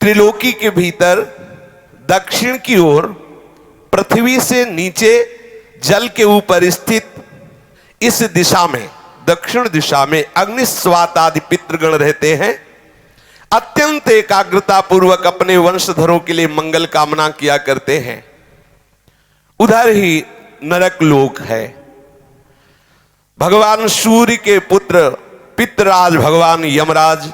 त्रिलोकी के भीतर दक्षिण की ओर पृथ्वी से नीचे जल के ऊपर स्थित इस दिशा में, दक्षिण दिशा में अग्निस्वात आदि पितृगण रहते हैं। अत्यंत एकाग्रता पूर्वक अपने वंशधरों के लिए मंगल कामना किया करते हैं। उधर ही नरक लोक है। भगवान सूर्य के पुत्र पितृराज भगवान यमराज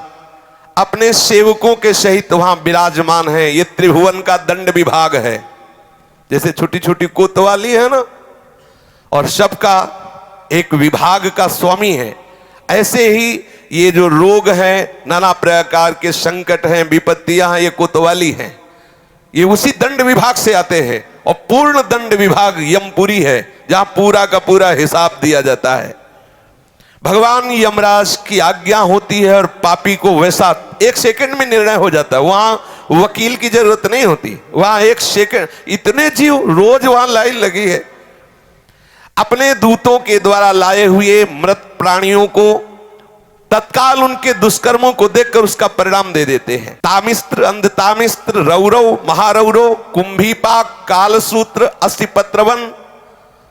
अपने सेवकों के सहित वहां विराजमान है। ये त्रिभुवन का दंड विभाग है। जैसे छोटी छोटी कोतवाली है ना, और सबका एक विभाग का स्वामी है, ऐसे ही ये जो रोग हैं, नाना प्रकार के संकट हैं, विपत्तियां हैं, ये कोतवाली हैं। ये उसी दंड विभाग से आते हैं। और पूर्ण दंड विभाग यमपुरी है, जहां पूरा का पूरा हिसाब दिया जाता है। भगवान यमराज की आज्ञा होती है और पापी को वैसा एक सेकंड में निर्णय हो जाता है। वहां वकील की जरूरत नहीं होती। वहां एक सेकंड, इतने जीव रोज वहां लाइन लगी है। अपने दूतों के द्वारा लाए हुए मृत प्राणियों को तत्काल उनके दुष्कर्मों को देखकर उसका परिणाम दे देते हैं। तामिस्त्र, अंधतामिस्त्र, रौरव, महारौरव, कुंभीपाक, कालसूत्र, अस्थिपत्रवन,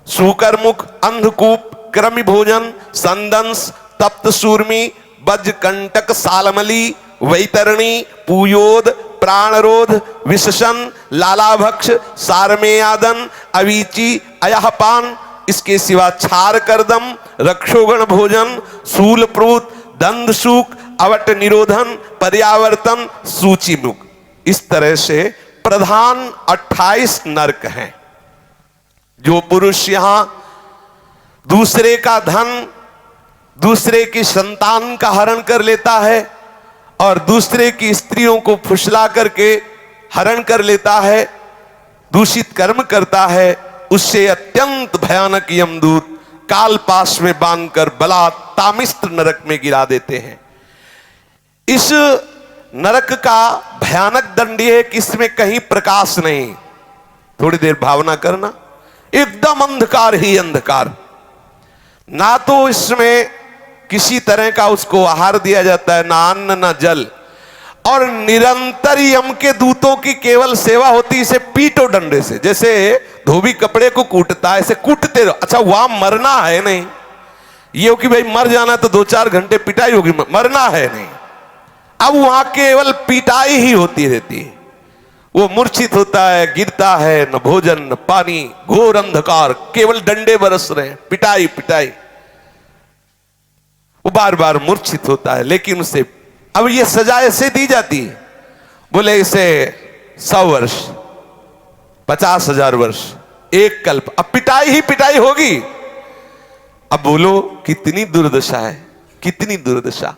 सूकरमुख, अंधकूप, क्रमि भोजन, संदंस, तप्त सूर्मी, बजकंटक, सालमली, वैतरणी, पूयोद, प्राणरोध, विशसन, लालाभक्ष, सारमेयादन, अवीची, अयहपान, इसके सिवा छार करदम, रक्षोगण भोजन, शूलप्रूत, दंदसूक, अवट निरोधन, पर्यावर्तन, सूचिमुख। इस तरह से प्रधान 28 नरक हैं। जो पुरुष यहां दूसरे का धन, दूसरे की संतान का हरण कर लेता है और दूसरे की स्त्रियों को फुसला करके हरण कर लेता है, दूषित कर्म करता है, उससे अत्यंत भयानक यमदूत काल पाश में बांधकर बला तामिस्त्र नरक में गिरा देते हैं। इस नरक का भयानक दंड है कि इसमें कहीं प्रकाश नहीं। थोड़ी देर भावना करना, एकदम अंधकार ही अंधकार। ना तो इसमें किसी तरह का उसको आहार दिया जाता है, ना अन्न ना जल, और निरंतर यम के दूतों की केवल सेवा होती है। इसे पीटो डंडे से, जैसे धोबी कपड़े को कूटता है, ऐसे कूटते रहो। अच्छा, वहां मरना है नहीं, ये हो कि भाई मर जाना तो 2-4 घंटे पिटाई होगी, मरना है नहीं। अब वहां केवल पिटाई ही होती रहती है। वो मूर्छित होता है, गिरता है, न भोजन न पानी, घोर अंधकार, केवल डंडे बरस रहे हैं, पिटाई पिटाई। वो बार बार मूर्छित होता है, लेकिन उसे अब ये सजा ऐसे दी जाती है, बोले इसे 100 वर्ष, 50,000 वर्ष, एक कल्प, अब पिटाई ही पिटाई होगी। अब बोलो कितनी दुर्दशा है, कितनी दुर्दशा।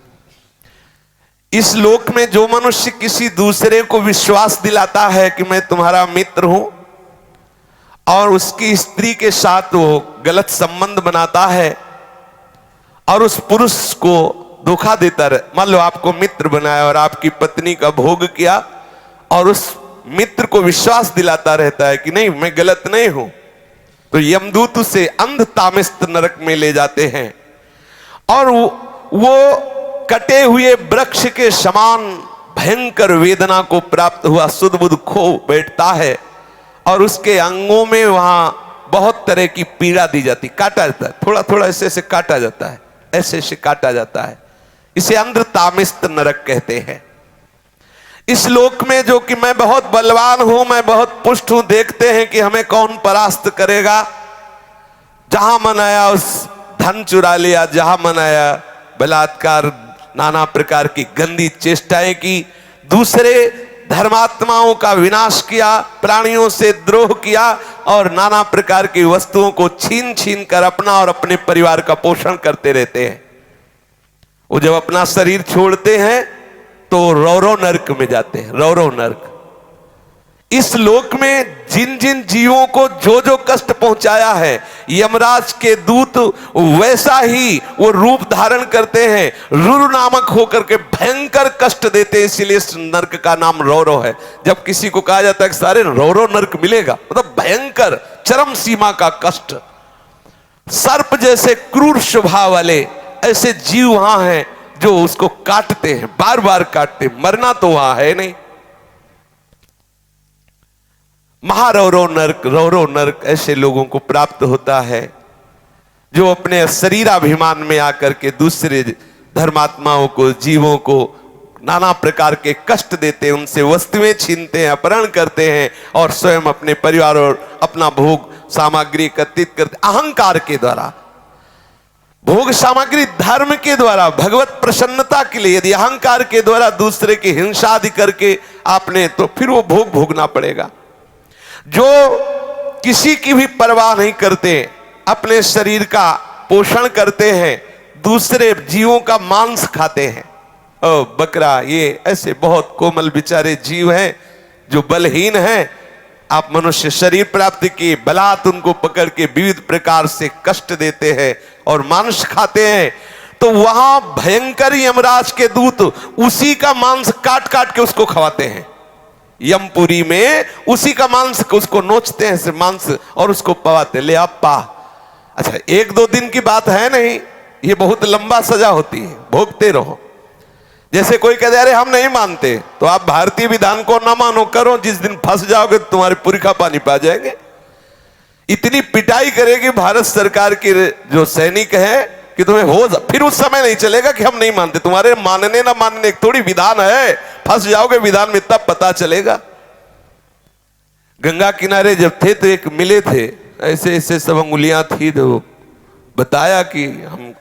इस लोक में जो मनुष्य किसी दूसरे को विश्वास दिलाता है कि मैं तुम्हारा मित्र हूं, और उसकी स्त्री के साथ वो गलत संबंध बनाता है और उस पुरुष को धोखा देता रहे। मान लो आपको मित्र बनाया और आपकी पत्नी का भोग किया, और उस मित्र को विश्वास दिलाता रहता है कि नहीं मैं गलत नहीं हूं, तो यमदूत उसे अंध तामिस्त्र नरक में ले जाते हैं। और वो कटे हुए वृक्ष के समान भयंकर वेदना को प्राप्त हुआ सुध बुध खो बैठता है, और उसके अंगों में वहां बहुत तरह की पीड़ा दी जाती, काटा जाता है, थोड़ा थोड़ा ऐसे ऐसे काटा जाता है, ऐसे ऐसे काटा जाता है। इसे अंध तामिस्त्र नरक कहते हैं। इस लोक में जो कि मैं बहुत बलवान हूं, मैं बहुत पुष्ट हूं, देखते हैं कि हमें कौन परास्त करेगा। जहां मन आया उस धन चुरा लिया, जहां मन आया बलात्कार, नाना प्रकार की गंदी चेष्टाएं की, दूसरे धर्मात्माओं का विनाश किया, प्राणियों से द्रोह किया, और नाना प्रकार की वस्तुओं को छीन छीन कर अपना और अपने परिवार का पोषण करते रहते हैं। वो जब अपना शरीर छोड़ते हैं तो रौरव नरक में जाते हैं, रौरव नरक। इस लोक में जिन जिन जीवों को जो जो कष्ट पहुंचाया है, यमराज के दूत वैसा ही वो रूप धारण करते हैं, रुरु नामक होकर के भयंकर कष्ट देते हैं। इसीलिए इस नरक का नाम रौरव है। जब किसी को कहा जाता है कि सारे रौरव नरक मिलेगा, मतलब भयंकर चरम सीमा का कष्ट। सर्प जैसे क्रूर स्वभाव वाले ऐसे जीव वहां हैं जो उसको काटते हैं, बार बार काटते। मरना तो वहां है नहीं, महारौरव नरक, रौरव नरक ऐसे लोगों को प्राप्त होता है जो अपने शरीराभिमान में आकर के दूसरे धर्मात्माओं को, जीवों को नाना प्रकार के कष्ट देते हैं, उनसे वस्तुएं छीनते हैं, अपहरण करते हैं और स्वयं अपने परिवार और अपना भोग सामग्री एकत्रित करते, अहंकार के द्वारा। भोग सामग्री धर्म के द्वारा, भगवत प्रसन्नता के लिए। यदि अहंकार के द्वारा दूसरे की हिंसा आदि करके आपने, तो फिर वो भोग भोगना पड़ेगा। जो किसी की भी परवाह नहीं करते, अपने शरीर का पोषण करते हैं, दूसरे जीवों का मांस खाते हैं। ओ बकरा, ये ऐसे बहुत कोमल बेचारे जीव हैं जो बलहीन हैं। आप मनुष्य शरीर प्राप्त किए, बलात् उनको पकड़ के विविध प्रकार से कष्ट देते हैं और मांस खाते हैं, तो वहां भयंकर यमराज के दूत उसी का मांस काट काट के उसको खवाते हैं। यमपुरी में उसी का मांस उसको नोचते हैं से मांस और उसको पवाते, ले आप पा। अच्छा, एक दो दिन की बात है नहीं, ये बहुत लंबा सजा होती है, भोगते रहो। जैसे कोई कहते अरे हम नहीं मानते, तो आप भारतीय विधान को ना मानो, करो, जिस दिन फंस जाओगे तो तुम्हारे पुरखा पानी पा जाएंगे। इतनी पिटाई करेगी भारत सरकार की जो सैनिक है कि तुम्हें हो फिर उस समय नहीं चलेगा कि हम नहीं मानते। तुम्हारे मानने ना मानने एक थोड़ी विधान है, फंस जाओगे विधान में तब पता चलेगा। गंगा किनारे जब थे तो एक मिले थे, ऐसे ऐसे सब अंगुलियां थी, तो बताया कि हम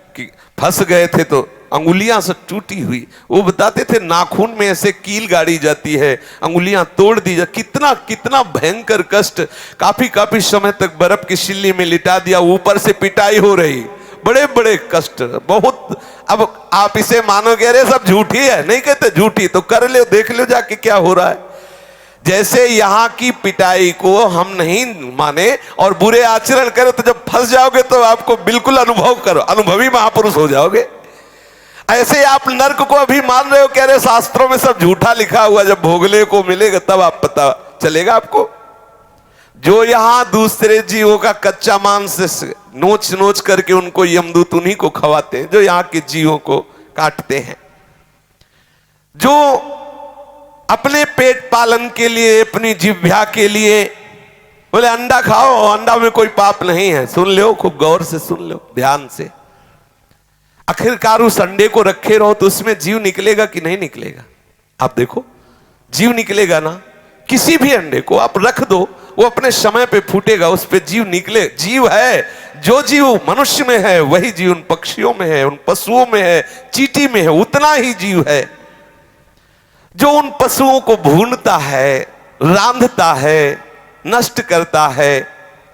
फंस गए थे तो अंगुलियां सब टूटी हुई। वो बताते थे नाखून में ऐसे कील गाड़ी जाती है, अंगुलियां तोड़ दी जा, कितना कितना भयंकर कष्ट। काफी काफी समय तक बर्फ की सिल्ली में लिटा दिया, ऊपर से पिटाई हो रही, बड़े बड़े कष्ट बहुत। अब आप इसे मानोगे अरे सब झूठी है, नहीं कहते झूठी, तो कर लो, देख लो जाके क्या हो रहा है। जैसे यहाँ की पिटाई को हम नहीं माने और बुरे आचरण करें, तो जब फंस जाओगे तो आपको बिल्कुल अनुभव करो, अनुभवी महापुरुष हो जाओगे। ऐसे आप नर्क को अभी मान रहे हो, कह रहे शास्त्रों में सब झूठा लिखा हुआ, जब भोगने को मिलेगा तब आप पता चलेगा आपको। जो यहां दूसरे जीवों का कच्चा मांस नोच नोच करके उनको यमदूत उन्हीं को खवाते हैं, जो यहां के जीवों को काटते हैं। जो अपने पेट पालन के लिए, अपनी जिह्वा के लिए बोले अंडा खाओ, अंडा में कोई पाप नहीं है, सुन लो, खूब गौर से सुन लो, ध्यान से। आखिरकार उस अंडे को रखे रहो तो उसमें जीव निकलेगा कि नहीं निकलेगा? आप देखो, जीव निकलेगा ना। किसी भी अंडे को आप रख दो, वो अपने समय पे फूटेगा, उस पे जीव निकले। जीव है, जो जीव मनुष्य में है वही जीव उन पक्षियों में है, उन पशुओं में है, चींटी में है, उतना ही जीव है। जो उन पशुओं को भूनता है, रांधता है, नष्ट करता है,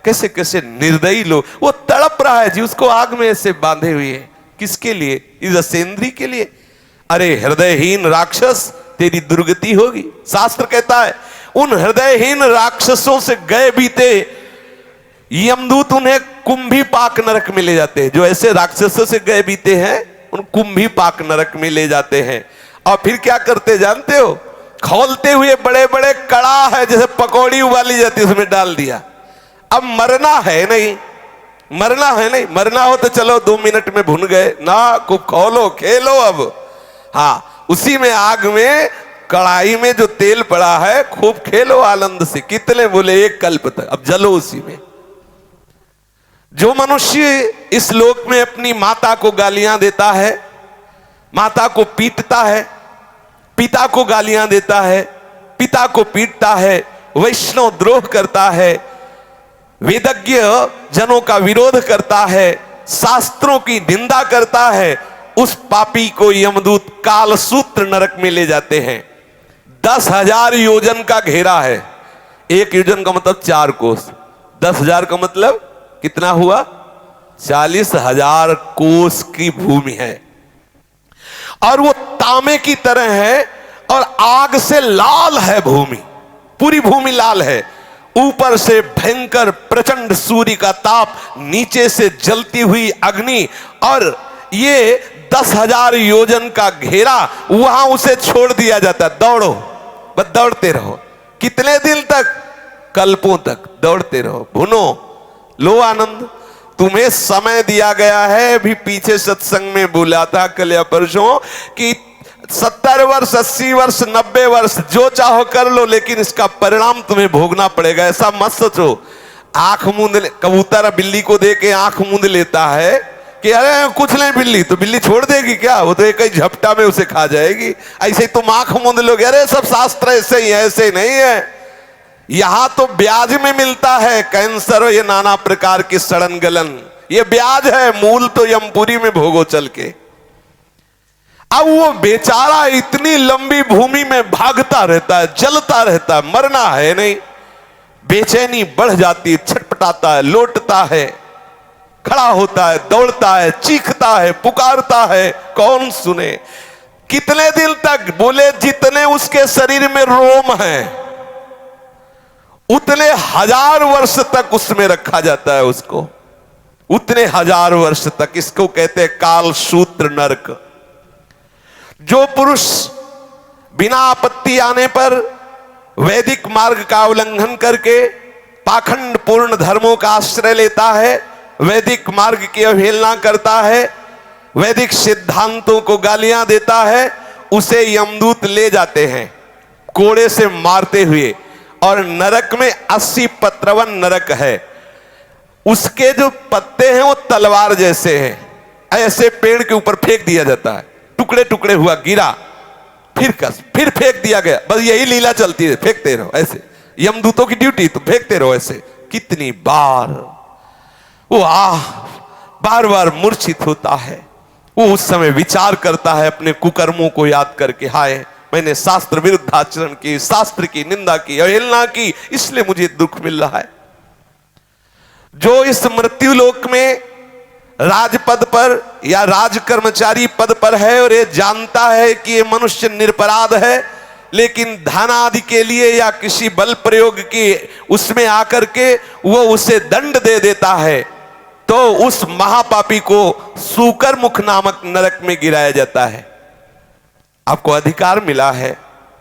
कैसे कैसे निर्दयी लोग, वो तड़प रहा है जी, उसको आग में ऐसे बांधे हुए है। किसके लिए? इस असेंद्री के लिए। अरे हृदयहीन राक्षस, तेरी दुर्गति होगी। शास्त्र कहता है उन हृदयहीन राक्षसों से गए बीते यमदूत उन्हें कुंभी पाक नरक में ले जाते हैं। जो ऐसे राक्षसों से गए बीते हैं उन कुंभी पाक नरक में ले जाते हैं। और फिर क्या करते जानते हो? खोलते हुए बड़े बड़े कड़ा है, जैसे पकौड़ी उबाली जाती है, उसमें डाल दिया। अब मरना है नहीं, मरना है नहीं, मरना हो तो चलो 2 मिनट में भुन गए ना, खूब खोलो, खेलो। अब हाँ, उसी में आग में, कढ़ाई में जो तेल पड़ा है, खूब खेलो आनंद से। कितने बोले? 1 कल्प तक। अब जलो उसी में। जो मनुष्य इस लोक में अपनी माता को गालियां देता है, माता को पीटता है, पिता को गालियां देता है, पिता को पीटता है, वैष्णव द्रोह करता है, वेदज्ञ जनों का विरोध करता है, शास्त्रों की निंदा करता है, उस पापी को यमदूत कालसूत्र नरक में ले जाते हैं। 10,000 योजन का घेरा है। 1 योजन का मतलब 4 कोस, 10,000 का मतलब कितना हुआ? 40,000 कोस की भूमि है। और वो तांबे की तरह है और आग से लाल है भूमि, पूरी भूमि लाल है। ऊपर से भयंकर प्रचंड सूर्य का ताप, नीचे से जलती हुई अग्नि, और ये 10,000 योजन का घेरा, वहां उसे छोड़ दिया जाता। दौड़ो, बस दौड़ते रहो। कितने दिन तक? कल्पों तक दौड़ते रहो, भुनो, लो आनंद। तुम्हें समय दिया गया है। भी पीछे सत्संग में बोला था कल या परसों कि 70 वर्ष, 80 वर्ष, 90 वर्ष जो चाहो कर लो, लेकिन इसका परिणाम तुम्हें भोगना पड़ेगा। ऐसा मत सोचो। आंख मूंद कबूतर बिल्ली को दे के आंख मूंद लेता है कि अरे कुछ नहीं, बिल्ली तो बिल्ली छोड़ देगी क्या, वो तो एक ही झपटा में उसे खा जाएगी। ऐसे ही तुम आंख मूंद लोगे, अरे सब शास्त्र ऐसे ही है, ऐसे नहीं है। यहां तो ब्याज में मिलता है कैंसर और ये नाना प्रकार की सड़न गलन, ये ब्याज है। मूल तो यमपुरी में भोगो चल के। अब वो बेचारा इतनी लंबी भूमि में भागता रहता है, जलता रहता है, मरना है नहीं। बेचैनी बढ़ जाती है, छटपटाता है, लोटता है, खड़ा होता है, दौड़ता है, चीखता है, पुकारता है, कौन सुने। कितने दिन तक? बोले जितने उसके शरीर में रोम है उतने 1000 वर्ष तक उसमें रखा जाता है उसको, उतने 1000 वर्ष तक। इसको कहते हैं काल सूत्र नरक। जो पुरुष बिना आपत्ति आने पर वैदिक मार्ग का उल्लंघन करके पाखंड पूर्ण धर्मों का आश्रय लेता है, वैदिक मार्ग की अवहेलना करता है, वैदिक सिद्धांतों को गालियां देता है, उसे यमदूत ले जाते हैं कोड़े से मारते हुए। और नरक में 80 पत्रवन नरक है। उसके जो पत्ते हैं वो तलवार जैसे हैं, ऐसे पेड़ के ऊपर फेंक दिया जाता है, टुकड़े टुकड़े हुआ, गिरा, फिर कस, फिर फेंक दिया गया। बस यही लीला चलती है, फेंकते रहो ऐसे। यमदूतों की ड्यूटी, तो फेंकते रहो ऐसे। कितनी बार वो बार बार मूर्छित होता है। वो उस समय विचार करता है अपने कुकर्मों को याद करके, हाय मैंने शास्त्र विरुद्ध आचरण की, शास्त्र की निंदा की, अवहेलना की, इसलिए मुझे दुख मिल रहा है। जो इस मृत्यु लोक में राजपद पर या राज कर्मचारी पद पर है और ये जानता है कि ये मनुष्य निरपराध है, लेकिन धन आदि के लिए या किसी बल प्रयोग की उसमें आकर के वो उसे दंड दे देता है, तो उस महापापी को सूकर मुख नामक नरक में गिराया जाता है। आपको अधिकार मिला है,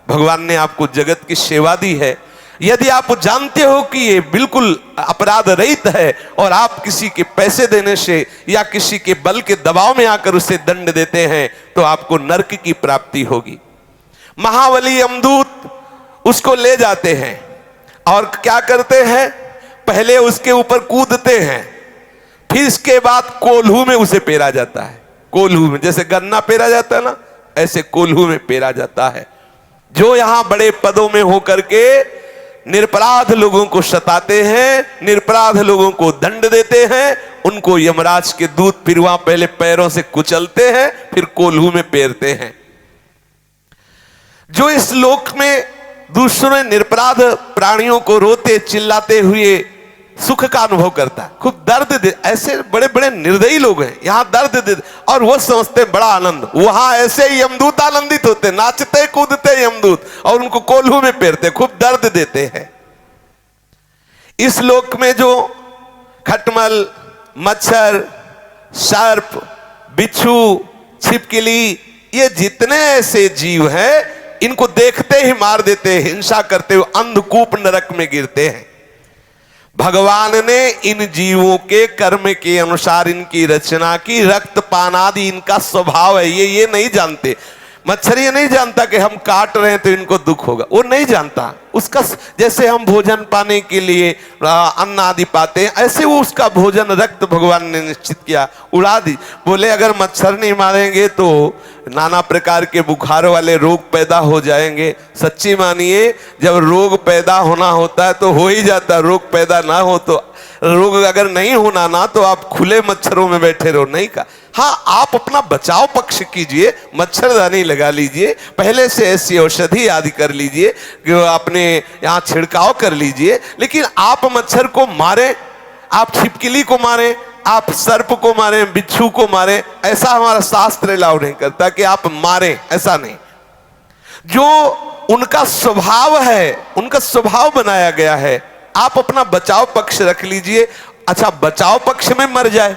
भगवान ने आपको जगत की सेवा दी है। यदि आप जानते हो कि ये बिल्कुल अपराध रहित है और आप किसी के पैसे देने से या किसी के बल के दबाव में आकर उसे दंड देते हैं, तो आपको नरक की प्राप्ति होगी। महाबली यमदूत उसको ले जाते हैं और क्या करते हैं, पहले उसके ऊपर कूदते हैं, फिर इसके बाद कोल्हू में उसे पेरा जाता है। कोल्हू में, जैसे गन्ना पेरा जाता है ना, ऐसे कोल्हू में पेरा जाता है। जो यहां बड़े पदों में होकर के निरपराध लोगों को सताते हैं, निरपराध लोगों को दंड देते हैं, उनको यमराज के दूत फिर वहां पहले पैरों से कुचलते हैं, फिर कोल्हू में पेरते हैं। जो इस लोक में दूसरे निरपराध प्राणियों को रोते चिल्लाते हुए सुख का अनुभव करता है, खूब दर्द दे, ऐसे बड़े बड़े निर्दयी लोग हैं, यहां दर्द दे और वो समझते बड़ा आनंद। वहां ऐसे यमदूत आनंदित होते, नाचते कूदते यमदूत और उनको कोल्हू में पेरते, खूब दर्द देते हैं। इस लोक में जो खटमल, मच्छर, सर्प, बिच्छू, छिपकली, ये जितने ऐसे जीव हैं, इनको देखते ही मार देते हैं, हिंसा करते हुए अंधकूप नरक में गिरते हैं। भगवान ने इन जीवों के कर्म के अनुसार इनकी रचना की, रक्तपान आदि इनका स्वभाव है, ये नहीं जानते। मच्छर ये नहीं जानता कि हम काट रहे हैं तो इनको दुख होगा, वो नहीं जानता। उसका जैसे हम भोजन पाने के लिए अन्न आदि पाते हैं, ऐसे वो उसका भोजन रक्त भगवान ने निश्चित किया, उड़ा दी। बोले अगर मच्छर नहीं मारेंगे तो नाना प्रकार के बुखार वाले रोग पैदा हो जाएंगे। सच्ची मानिए, जब रोग पैदा होना होता है तो हो ही जाता, रोग पैदा ना हो तो रोग अगर नहीं होना ना, तो आप खुले मच्छरों में बैठे रहो, नहीं का। हाँ, आप अपना बचाव पक्ष कीजिए, मच्छरदानी लगा लीजिए, पहले से ऐसी औषधि आदि कर लीजिए, अपने यहाँ छिड़काव कर लीजिए, लेकिन आप मच्छर को मारें, आप छिपकली को मारें, आप सर्प को मारें, बिच्छू को मारें, ऐसा हमारा शास्त्र अलाउ नहीं करता कि आप मारें, ऐसा नहीं। जो उनका स्वभाव है, उनका स्वभाव बनाया गया है, आप अपना बचाव पक्ष रख लीजिए। अच्छा, बचाव पक्ष में मर जाए,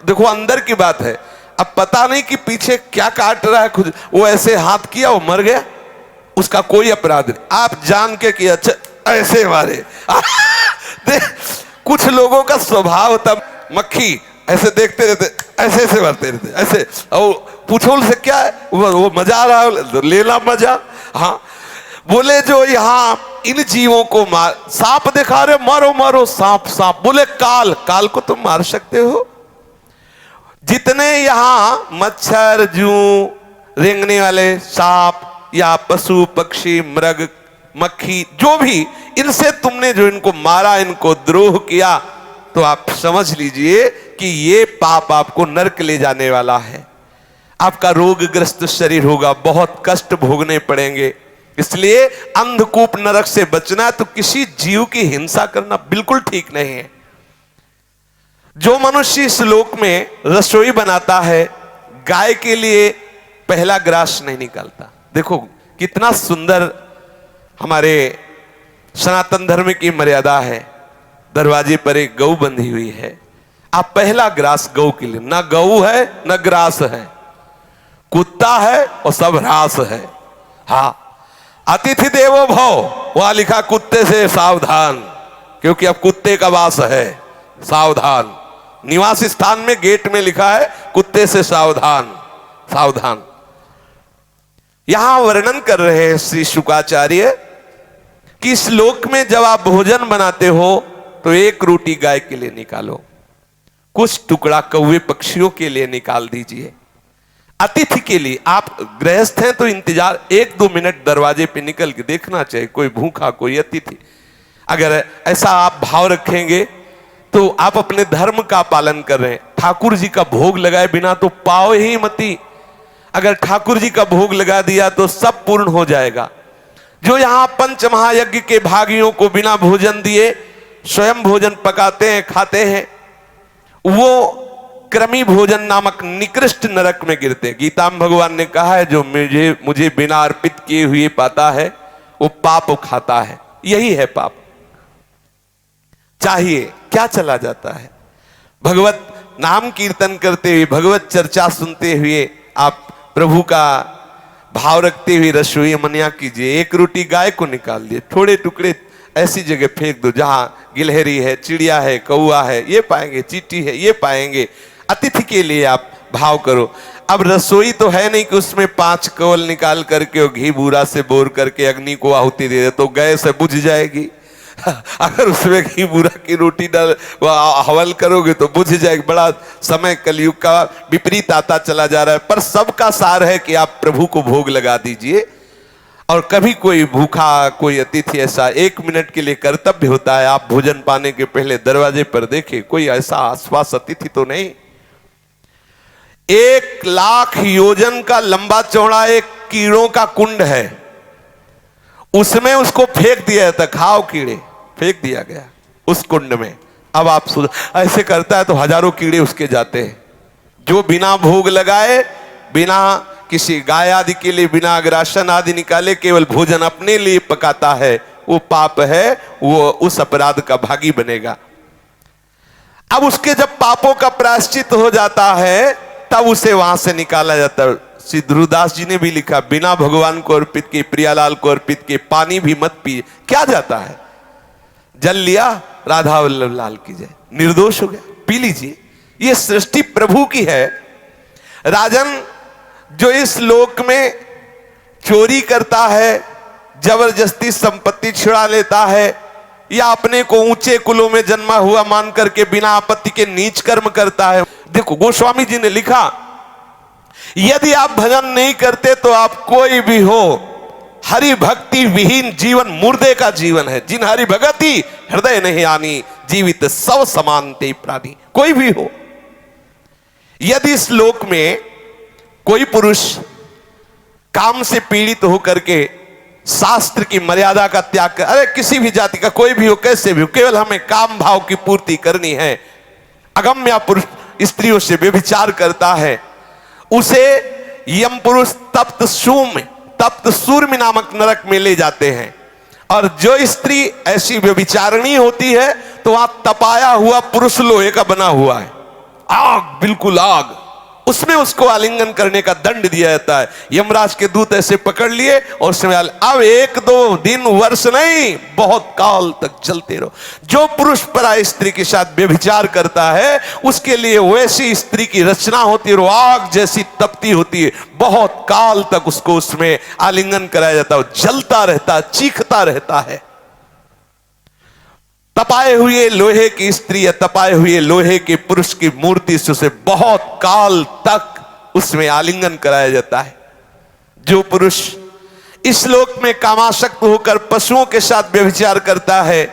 देखो अंदर की बात है, अब पता नहीं कि पीछे क्या काट रहा है, खुद वो ऐसे हाथ किया वो मर गया, उसका कोई अपराध नहीं। आप जान के कि अच्छा ऐसे मारे कुछ लोगों का स्वभाव होता, मक्खी ऐसे देखते रहते ऐसे ऐसे भरते रहते ऐसे। और पूछो उनसे क्या है, वो मजा आ रहा है, ले ला मजा। हाँ बोले जो यहाँ इन जीवों को मार, सांप दिखा रहे मारो मारो सांप सांप, बोले काल, काल को तुम मार सकते हो? जितने यहां मच्छर, जू, रेंगने वाले सांप या पशु पक्षी मृग मक्खी जो भी, इनसे तुमने जो इनको मारा, इनको द्रोह किया, तो आप समझ लीजिए कि ये पाप आपको नरक ले जाने वाला है। आपका रोगग्रस्त शरीर होगा, बहुत कष्ट भोगने पड़ेंगे। इसलिए अंधकूप नरक से बचना, तो किसी जीव की हिंसा करना बिल्कुल ठीक नहीं है। जो मनुष्य इस लोक में रसोई बनाता है, गाय के लिए पहला ग्रास नहीं निकालता। देखो कितना सुंदर हमारे सनातन धर्म की मर्यादा है। दरवाजे पर एक गऊ बंधी हुई है, आप पहला ग्रास गऊ के लिए, ना गऊ है ना ग्रास है, कुत्ता है और सब ह्रास है। हाँ, अतिथि देवो भव, वहां लिखा कुत्ते से सावधान, क्योंकि अब कुत्ते का वास है, सावधान। निवास स्थान में गेट में लिखा है कुत्ते से सावधान, सावधान। यहां वर्णन कर रहे हैं श्री शुकाचार्य कि इस लोक में जब आप भोजन बनाते हो तो एक रोटी गाय के लिए निकालो, कुछ टुकड़ा कौवे पक्षियों के लिए निकाल दीजिए। अतिथि के लिए, आप गृहस्थ हैं तो इंतजार 1-2 मिनट दरवाजे पे निकल के देखना चाहिए, कोई भूखा कोई अतिथि। अगर ऐसा आप भाव रखेंगे तो आप अपने धर्म का पालन कर रहे हैं। ठाकुर जी का भोग लगाए बिना तो पाओ ही मती, अगर ठाकुर जी का भोग लगा दिया तो सब पूर्ण हो जाएगा। जो यहां पंच महायज्ञ के भागियों को बिना भोजन दिए स्वयं भोजन पकाते हैं, खाते हैं, वो क्रमी भोजन नामक निकृष्ट नरक में गिरते। गीता में भगवान ने कहा है, जो मुझे बिना अर्पित किए हुए पाता है वो पाप खाता है। यही है पाप। चाहिए क्या चला जाता है? भगवत नाम कीर्तन करते हुए, भगवत चर्चा सुनते हुए आप प्रभु का भाव रखते हुए रसोई मनिया कीजिए। एक रोटी गाय को निकाल दिए, थोड़े टुकड़े ऐसी जगह फेंक दो जहां गिलहरी है, चिड़िया है, कौआ है ये पाएंगे, चींटी है ये पाएंगे। अतिथि के लिए आप भाव करो। अब रसोई तो है नहीं कि उसमें 5 कवल निकाल करके और घी बूरा से बोर करके अग्नि को आहुति दे दे तो गैस से बुझ जाएगी। अगर उसमें घी बूरा की रोटी डाल हवल करोगे तो बुझ जाएगी। बड़ा समय कलयुग का विपरीत आता चला जा रहा है। पर सबका सार है कि आप प्रभु को भोग लगा दीजिए। और कभी कोई भूखा कोई अतिथि ऐसा 1 मिनट के लिए कर्तव्य होता है, आप भोजन पाने के पहले दरवाजे पर देखें कोई ऐसा आसपास अतिथि तो नहीं। 1 लाख योजन का लंबा चौड़ा एक कीड़ों का कुंड है, उसमें उसको फेंक दिया था, खाओ कीड़े, फेंक दिया गया उस कुंड में। अब आप ऐसे करता है तो हजारों कीड़े उसके जाते हैं। जो बिना भोग लगाए, बिना किसी गाय आदि के लिए बिना अग्रासन आदि निकाले केवल भोजन अपने लिए पकाता है, वो पाप है, वो उस अपराध का भागी बनेगा। अब उसके जब पापों का प्रायश्चित हो जाता है तब उसे वहां से निकाला जाता है। श्री ध्रुवदास जी ने भी लिखा, बिना भगवान को अर्पित किए, प्रियालाल को अर्पित किए पानी भी मत पिए। क्या जाता है? जल लिया, राधा वल्लभ लाल की जय, निर्दोष हो गया, पी लीजिए। ये सृष्टि प्रभु की है। राजन, जो इस लोक में चोरी करता है, जबरदस्ती संपत्ति छुड़ा लेता है, या अपने को ऊंचे कुलों में जन्मा हुआ मान करके बिना आपत्ति के नीच कर्म करता है। देखो गोस्वामी जी ने लिखा, यदि आप भजन नहीं करते तो आप कोई भी हो, हरि भक्ति विहीन जीवन मुर्दे का जीवन है। जिन हरि भगति हृदय नहीं आनी, जीवित सब समानते प्राणी। कोई भी हो, यदि इस लोक में कोई पुरुष काम से पीड़ित होकर के शास्त्र की मर्यादा का त्याग कर, अरे किसी भी जाति का कोई भी हो, कैसे भी हो, केवल हमें काम भाव की पूर्ति करनी है, अगम्य पुरुष स्त्रियों से व्यभिचार करता है, उसे यम पुरुष तप्त सूर्य नामक नरक में ले जाते हैं। और जो स्त्री ऐसी व्यभिचारिणी होती है तो वहां तपाया हुआ पुरुष लोहे का बना हुआ है, आग, बिल्कुल आग, उसमें उसको आलिंगन करने का दंड दिया जाता है। यमराज के दूत ऐसे पकड़ लिए और उसमें अब 1-2 दिन वर्ष नहीं, बहुत काल तक चलते रहो। जो पुरुष पराई स्त्री के साथ व्यभिचार करता है उसके लिए वैसी स्त्री की रचना होती है, आग जैसी तपती होती है, बहुत काल तक उसको उसमें आलिंगन कराया जाता है, जलता रहता, चीखता रहता है। तपाए हुए लोहे की स्त्री या तपाए हुए लोहे के पुरुष की मूर्ति से उसे बहुत काल तक उसमें आलिंगन कराया जाता है। जो पुरुष इस लोक में कामासक्त होकर पशुओं के साथ व्यभिचार करता है,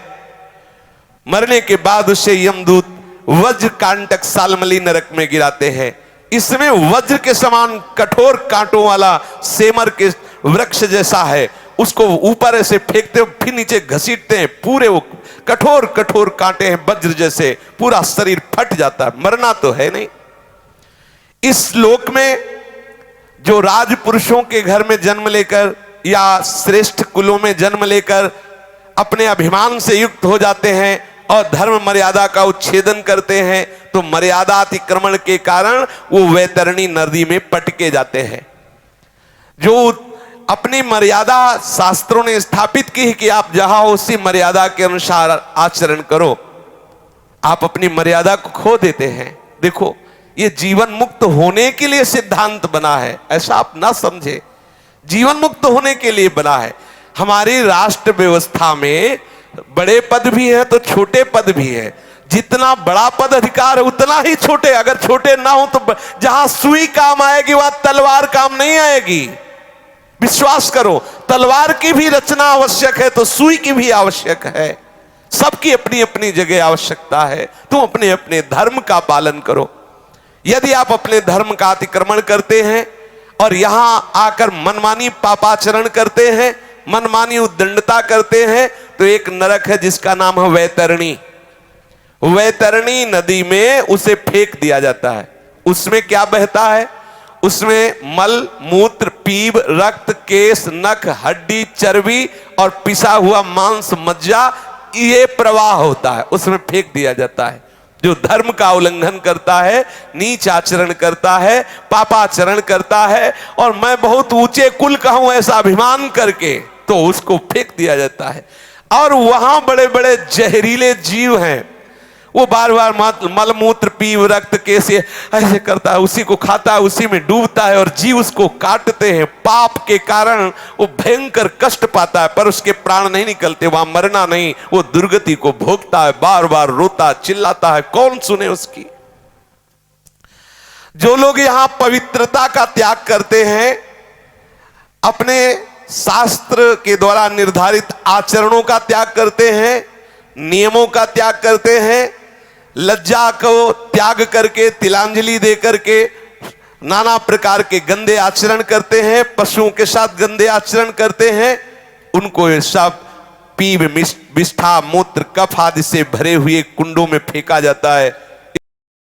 मरने के बाद उसे यमदूत वज्र कांटक सालमली नरक में गिराते हैं। इसमें वज्र के समान कठोर कांटों वाला सेमर के वृक्ष जैसा है, उसको ऊपर ऐसे फेंकते हो फिर नीचे घसीटते हैं, पूरे वो कठोर कठोर कांटे हैं वज्र जैसे, पूरा शरीर फट जाता है, मरना तो है नहीं। इस लोक में जो राजपुरुषों के घर में जन्म लेकर या श्रेष्ठ कुलों में जन्म लेकर अपने अभिमान से युक्त हो जाते हैं और धर्म मर्यादा का उच्छेदन करते हैं, तो मर्यादा अतिक्रमण के कारण वो वैतरणी नदी में पटके जाते हैं। जो अपनी मर्यादा शास्त्रों ने स्थापित की है कि आप जहां हो उसी मर्यादा के अनुसार आचरण करो, आप अपनी मर्यादा को खो देते हैं। देखो, ये जीवन मुक्त होने के लिए सिद्धांत बना है, ऐसा आप ना समझे, जीवन मुक्त होने के लिए बना है। हमारी राष्ट्र व्यवस्था में बड़े पद भी है तो छोटे पद भी है। जितना बड़ा पद अधिकार है उतना ही छोटे, अगर छोटे ना हो तो जहां सुई काम आएगी वहां तलवार काम नहीं आएगी। विश्वास करो, तलवार की भी रचना आवश्यक है तो सुई की भी आवश्यक है। सबकी अपनी अपनी जगह आवश्यकता है। तुम अपने अपने धर्म का पालन करो। यदि आप अपने धर्म का अतिक्रमण करते हैं और यहां आकर मनमानी पापाचरण करते हैं, मनमानी उद्दंडता करते हैं, तो एक नरक है जिसका नाम है वैतरणी। वैतरणी नदी में उसे फेंक दिया जाता है। उसमें क्या बहता है? उसमें मल, मूत्र, पीप, रक्त, केश, नख, हड्डी, चर्बी और पिसा हुआ मांस, मज्जा, ये प्रवाह होता है, उसमें फेंक दिया जाता है। जो धर्म का उल्लंघन करता है, नीच आचरण करता है, पापाचरण करता है और मैं बहुत ऊंचे कुल का हूं ऐसा अभिमान करके, तो उसको फेंक दिया जाता है। और वहां बड़े बड़े जहरीले जीव हैं, वो बार बार मलमूत्र, पीप, रक्त, केश ऐसे करता है, उसी को खाता है, उसी में डूबता है और जीव उसको काटते हैं। पाप के कारण वो भयंकर कष्ट पाता है पर उसके प्राण नहीं निकलते, वहां मरना नहीं, वो दुर्गति को भोगता है, बार बार रोता चिल्लाता है, कौन सुने उसकी। जो लोग यहां पवित्रता का त्याग करते हैं, अपने शास्त्र के द्वारा निर्धारित आचरणों का त्याग करते हैं, नियमों का त्याग करते हैं, लज्जा को त्याग करके, तिलांजलि दे करके नाना प्रकार के गंदे आचरण करते हैं, पशुओं के साथ गंदे आचरण करते हैं, उनको सब पीप, विष्ठा, मूत्र, कफ आदि से भरे हुए कुंडों में फेंका जाता है।